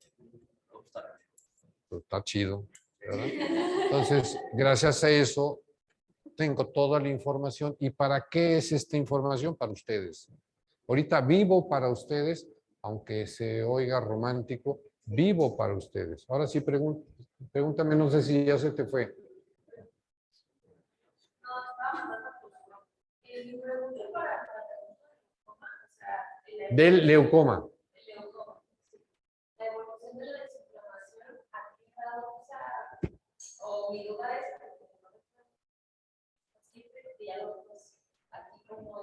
Está chido, ¿verdad? Entonces, gracias a eso, tengo toda la información. ¿Y para qué es esta información? Para ustedes. Ahorita vivo para ustedes, aunque se oiga romántico, vivo para ustedes. Ahora sí, pregúntame, no sé si ya se te fue. Del leucoma. La evolución de la desinflamación ha quedado, o mi duda es, siempre que ya lo vemos aquí como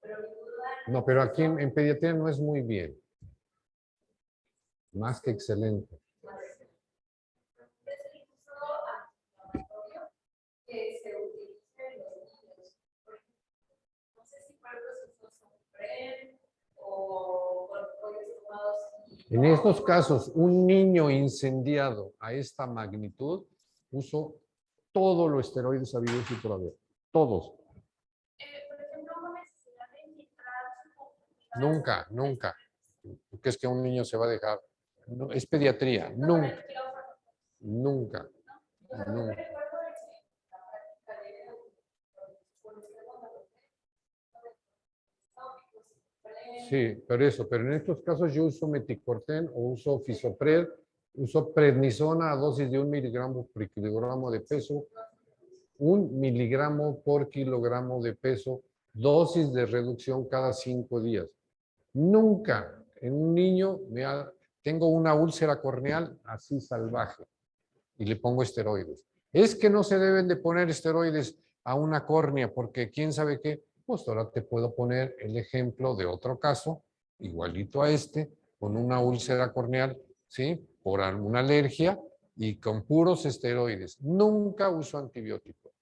pero mi duda es... No, pero aquí en pediatría no es muy bien. Más que excelente. Es el uso antiinflamatorio que se utiliza en los niños. No sé si para los usos son PREP o corticoides tomados. En estos casos, un niño incendiado a esta magnitud, uso todos los esteroides habidos y por haber. Todos. Por ejemplo, una necesidad de infiltrar su Nunca, nunca. Porque es que un niño se va a dejar. No, es pediatría. Nunca. Nunca. Nunca. Sí, pero en estos casos yo uso meticorten o uso fisopred, uso prednisona a dosis de 1 miligramo por kilogramo de peso, 1 miligramo por kilogramo de peso, dosis de reducción cada 5 días. Nunca en un niño tengo una úlcera corneal así salvaje y le pongo esteroides. Es que no se deben de poner esteroides a una córnea porque quién sabe qué. Pues ahora te puedo poner el ejemplo de otro caso, igualito a este, con una úlcera corneal, ¿sí? Por alguna alergia y con puros esteroides. Nunca uso antibiótico.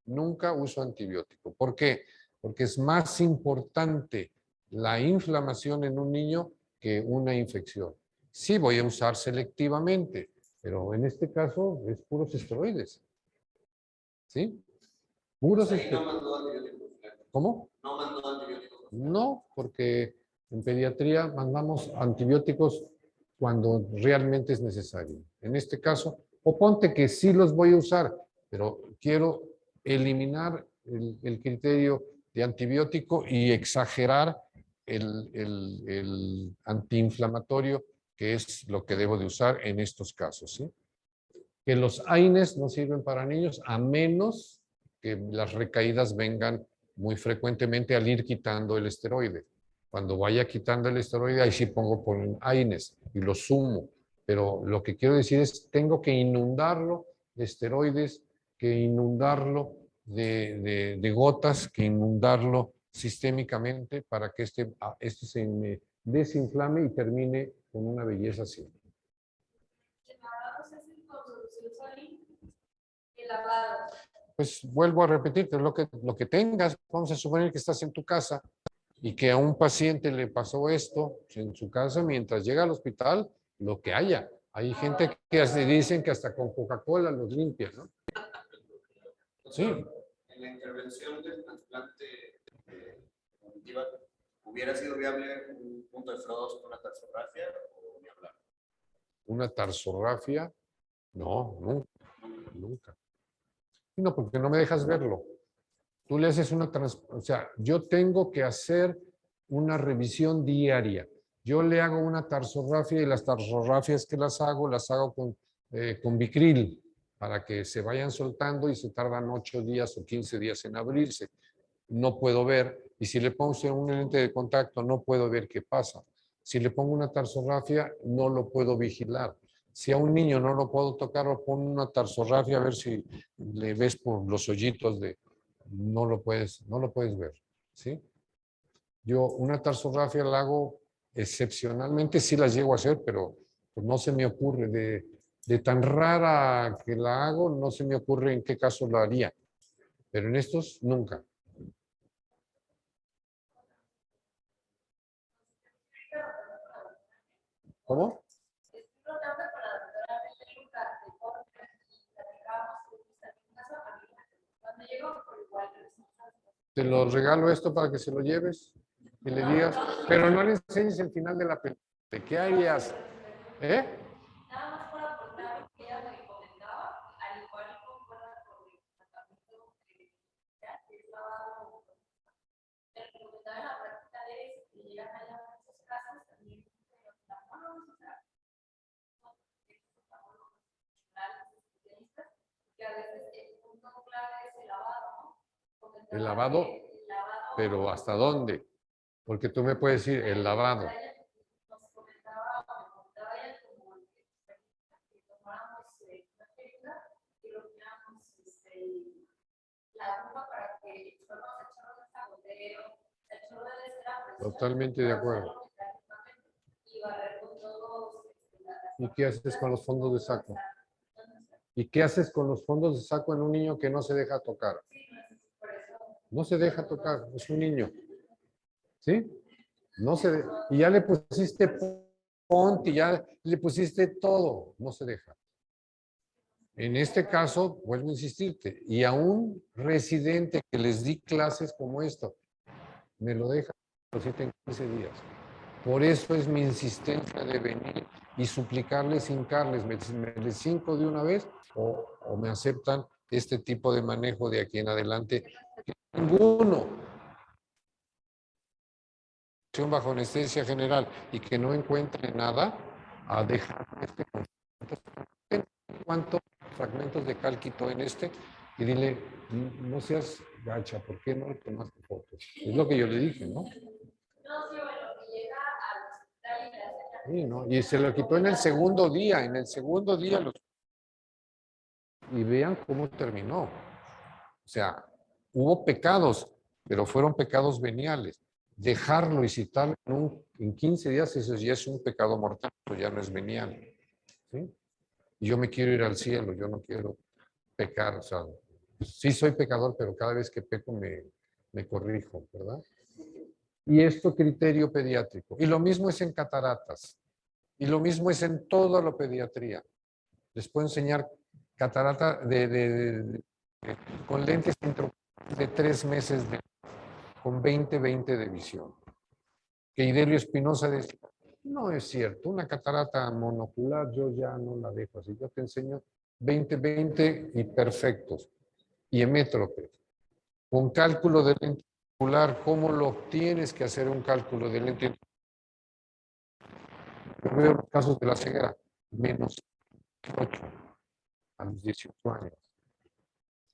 Nunca uso antibiótico. ¿Por qué? porque es más importante la inflamación en un niño que una infección. Sí voy a usar selectivamente, pero en este caso es puros esteroides. ¿Sí? Puros Ahí no esteroides. mandó antibióticos. ¿Cómo? No mandó antibióticos. No, porque en pediatría mandamos antibióticos cuando realmente es necesario. En este caso, o ponte que sí los voy a usar, pero quiero eliminar el criterio de antibiótico y exagerar el antiinflamatorio, que es lo que debo de usar en estos casos. ¿Sí? Que los AINES no sirven para niños a menos que las recaídas vengan muy frecuentemente al ir quitando el esteroide. Cuando vaya quitando el esteroide, ahí sí pongo por AINES y lo sumo. Pero lo que quiero decir es, tengo que inundarlo de esteroides, que inundarlo de gotas, que inundarlo sistémicamente para que este se me desinflame y termine con una belleza así. El lavado se hace con solución salina. El lavado. Pues vuelvo a repetirte, lo que tengas, vamos a suponer que estás en tu casa y que a un paciente le pasó esto en su casa mientras llega al hospital, lo que haya. Hay gente que dicen que hasta con Coca-Cola los limpia, ¿no? Sí. En la intervención del trasplante cognitiva, ¿hubiera sido viable un punto de FLO2 con una tarsografia o ni hablar? Una tarsografia, no, nunca, nunca. No, porque no me dejas verlo. Tú le haces o sea, yo tengo que hacer una revisión diaria. Yo le hago una tarsografia y las tarsografias que las hago con Vicril para que se vayan soltando y se tardan 8 días o 15 días en abrirse. No puedo ver, y si le pongo un lente de contacto, no puedo ver qué pasa. Si le pongo una tarsografia, no lo puedo vigilar. Si a un niño no lo puedo tocar, o pongo una tarsografia a ver si le ves por los hoyitos no lo puedes ver, ¿sí? Yo una tarsografia la hago excepcionalmente, sí las llego a hacer, pero pues no se me ocurre, de tan rara que la hago, no se me ocurre en qué caso lo haría. Pero en estos, nunca. ¿Cómo? Estoy rotando con la doctora Luca de Porter y platicábamos con caso a mí. Cuando llegó, por igual, Te lo regalo esto para que se lo lleves y le digas, pero no le enseñes el final de la película. ¿De qué harías? ¿Eh? nada más por aportar lo que ella me comentaba, al igual concuerda con el tratamiento que es lavado. Me recomendaba en la práctica de que llegan allá en esos casos también los oftalmólogos, o sea, especialistas, que a veces el punto clave es el lavado, ¿no? El lavado, pero ¿hasta dónde? Porque tú me puedes decir el lavado. Nos comentaba, me comentaba ella como que tomáramos una película y lo tiramos la ropa para que fuéramos a echarlo de saboteo, echarlo de cera. Totalmente de acuerdo. Y barrer con todos. ¿Y qué haces con los fondos de saco? ¿Y qué haces con los fondos de saco en un niño que no se deja tocar? No se deja tocar, es un niño. ¿Sí? No se y ya le pusiste ponte, ya le pusiste todo, no se deja. En este caso, vuelvo a insistirte, y a un residente que les di clases como esto, me lo deja en 15 días. Por eso es mi insistencia de venir y suplicarles, hincarles, me les hinco de una vez o me aceptan este tipo de manejo de aquí en adelante. Ninguno bajo anestesia general y que no encuentre nada, a dejar este cuántos fragmentos de cal quitó en este y dile, no seas gacha, ¿por qué no le tomaste fotos? Es lo que yo le dije, ¿no? No, sí, bueno, que llega al hospital y le hace Sí, ¿no? Y se lo quitó en el segundo día, y vean cómo terminó. O sea, hubo pecados, pero fueron pecados veniales. Dejarlo y citarlo en 15 días, eso ya es un pecado mortal, ya no es venial. ¿Sí? Y yo me quiero ir al cielo, yo no quiero pecar. O sea, sí soy pecador, pero cada vez que peco me Me corrijo, ¿verdad? Y esto criterio pediátrico. Y lo mismo es en cataratas. Y lo mismo es en toda la pediatría. Les puedo enseñar catarata con lentes de 3 meses con 20/20 de visión. Que Idelio Espinosa decía, no es cierto, una catarata monocular yo ya no la dejo así. Yo te enseño 20/20 y perfectos. Y hemétrope. Con cálculo de lente ocular, ¿cómo lo tienes que hacer un cálculo de lente? Yo veo los casos de la ceguera, -8 a los 18 años.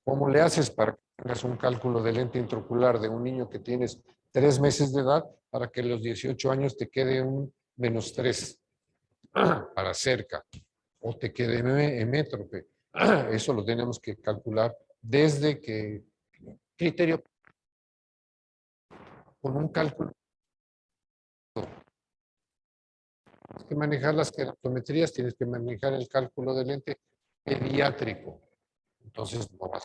¿Cómo le haces para que tengas un cálculo de lente intraocular de un niño que tienes 3 meses de edad para que a los 18 años te quede un -3 para cerca o te quede hemétrope? Eso lo tenemos que calcular desde que criterio con un cálculo. Tienes que manejar las queratometrías, tienes que manejar el cálculo de lente pediátrico. Entonces no vas,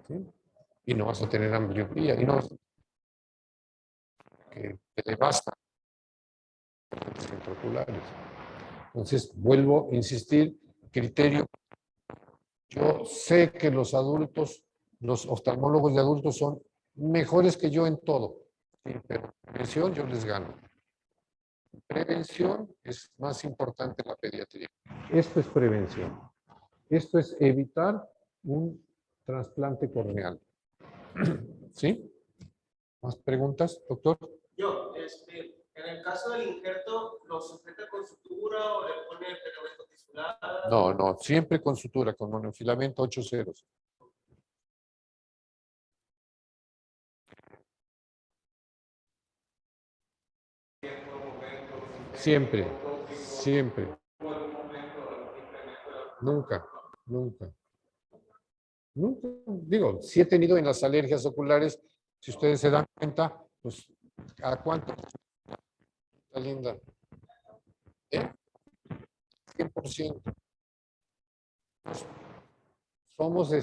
¿sí? Y no vas a tener ambliopía y no vas a que te basta lentes intraoculares. Entonces vuelvo a insistir, criterio. Yo sé que los adultos, los oftalmólogos de adultos son mejores que yo en todo, ¿sí? Pero prevención yo les gano. Prevención es más importante en la pediatría. Esto es prevención. Esto es evitar un trasplante corneal. ¿Sí? ¿Más preguntas, doctor? Yo, en el caso del injerto, ¿lo sujeta con sutura o le pone pegamento tisular? No, no, siempre con sutura, con monofilamento 8 ceros. Siempre, siempre. Nunca, nunca. Nunca. Digo, sí he tenido en las alergias oculares, si ustedes se dan cuenta, pues, ¿a cuánto? Está linda. 100%. Somos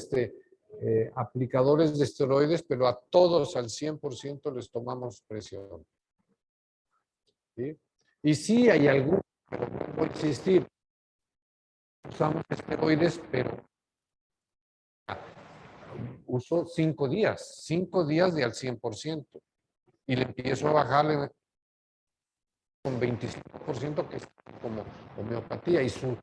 aplicadores de esteroides, pero a todos al 100% les tomamos presión. ¿Sí? Y sí hay algún, pero vuelvo a insistir, usamos esteroides, pero uso 5 días, 5 días de al 100%. Y le empiezo a bajarle con 25%, que es como homeopatía, y su